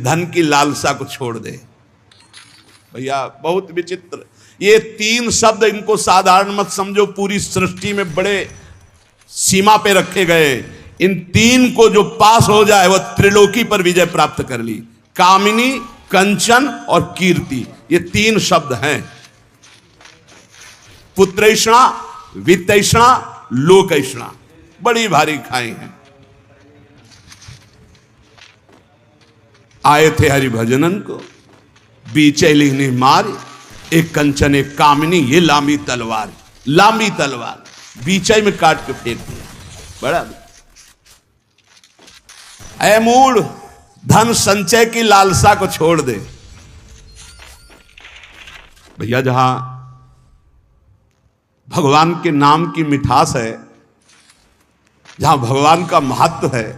धन की लालसा को छोड़ दे। भैया बहुत विचित्र ये तीन शब्द, इनको साधारण मत समझो, पूरी सृष्टि में बड़े सीमा पे रखे गए। इन तीन को जो पास हो जाए वह त्रिलोकी पर विजय प्राप्त कर ली। कामिनी, कंचन और कीर्ति, ये तीन शब्द हैं। पुत्रैषणा, वित्तैषणा, लोकैषणा, बड़ी भारी खाई हैं। आए थे हरिभजनन को, बीचैली ने मार, एक कंचन एक कामिनी, ये लांबी तलवार, लांबी तलवार बीचै में काट के फेंक दिया। बड़ा ऐ मूढ़, धन संचय की लालसा को छोड़ दे। भैया जहां भगवान के नाम की मिठास है, जहां भगवान का महत्व है,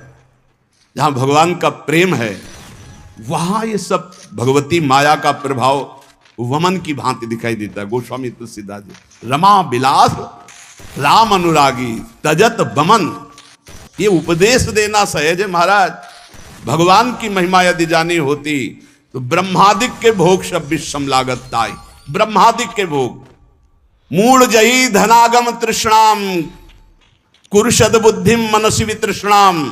जहां भगवान का प्रेम है, वहां ये सब भगवती माया का प्रभाव वमन की भांति दिखाई देता है। गोस्वामी तुलसीदास जी, रमा विलास राम अनुरागी तजत बमन, ये उपदेश देना सहज है महाराज। भगवान की महिमा यदि जानी होती तो ब्रह्मादिक के भोग सब विषम लागत ताई। ब्रह्मादिक के भोग, मूढ़ जही धनागम तृष्णाम, कुरुषद बुद्धिम मनसी वितृष्णाम।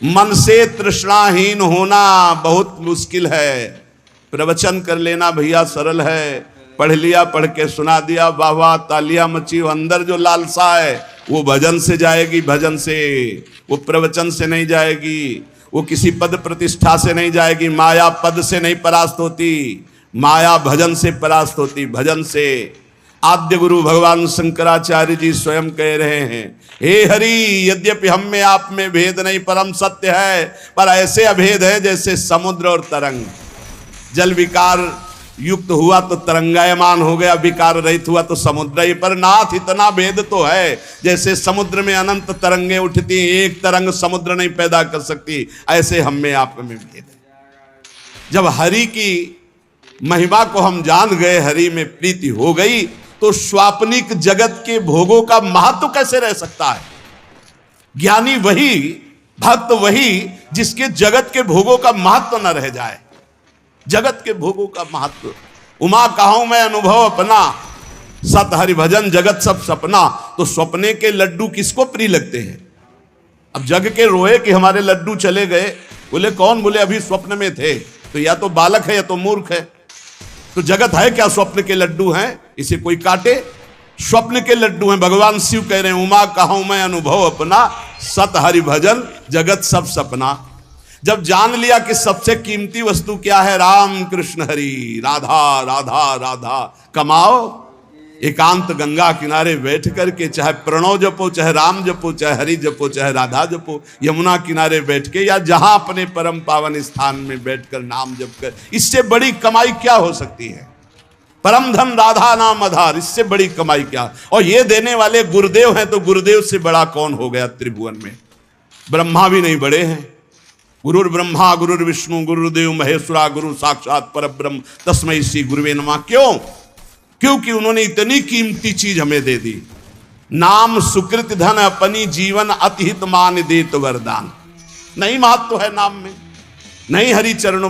मन से तृष्णाहीन होना बहुत मुश्किल है। प्रवचन कर लेना भैया सरल है, पढ़ लिया, पढ़ के सुना दिया, वाह वाह तालियां मची। अंदर जो लालसा है वो भजन से जाएगी, भजन से, वो प्रवचन से नहीं जाएगी, वो किसी पद प्रतिष्ठा से नहीं जाएगी। माया पद से नहीं परास्त होती, माया भजन से परास्त होती, भजन से। आद्य गुरु भगवान शंकराचार्य जी स्वयं कह रहे हैं, हे हरि, यद्यपि हम में आप में भेद नहीं परम सत्य है, पर ऐसे अभेद है जैसे समुद्र और तरंग। जल विकार युक्त हुआ तो तरंगायमान हो गया, विकार रहित हुआ तो समुद्र ही। पर नाथ इतना भेद तो है, जैसे समुद्र में अनंत तरंगे उठती, एक तरंग समुद्र नहीं पैदा कर सकती, ऐसे हम में आप में भेद है। जब हरि की महिमा को हम जान गए, हरि में प्रीति हो गई, तो स्वाप्निक जगत के भोगों का महत्व कैसे रह सकता है। ज्ञानी वही, भक्त वही जिसके जगत के भोगों का महत्व न रह जाए। जगत के भोगों का महत्व, उमा कहूं मैं अनुभव अपना, सत हरि भजन जगत सब सपना। तो सपने के लड्डू किसको प्रिय लगते हैं। अब जग के रोए कि हमारे लड्डू चले गए, बोले कौन, बोले अभी स्वप्न में थे। तो या तो बालक है या तो मूर्ख है। तो जगत है क्या, स्वप्न के लड्डू हैं, इसे कोई काटे। स्वप्न के लड्डू हैं। भगवान शिव कह रहे हैं, उमा कहूं मैं अनुभव अपना, सत हरि भजन जगत सब सपना। जब जान लिया कि सबसे कीमती वस्तु क्या है, राम कृष्ण हरि, राधा राधा राधा, कमाओ एकांत गंगा किनारे बैठ करके, चाहे प्रणव जपो, चाहे राम जपो, चाहे हरि जपो, चाहे राधा जपो, यमुना किनारे बैठ के, या जहां अपने परम पावन स्थान में बैठकर नाम जप कर, इससे बड़ी कमाई क्या हो सकती है। परम धन राधा नाम आधार, इससे बड़ी कमाई क्या। और ये देने वाले गुरुदेव हैं, तो गुरुदेव से बड़ा कौन हो गया त्रिभुवन में। ब्रह्मा भी नहीं बड़े हैं। गुरुर ब्रह्मा गुरुर विष्णु गुरुदेव महेश्वरा, गुरु साक्षात परब्रह्म तस्मै श्री गुरुवे नमः। क्यों? क्योंकि उन्होंने इतनी कीमती चीज हमें दे दी। नाम सुकृत धन अपनी जीवन अतिहित मान देत वरदान। नहीं महत्व है नाम में, नहीं हरि चरणों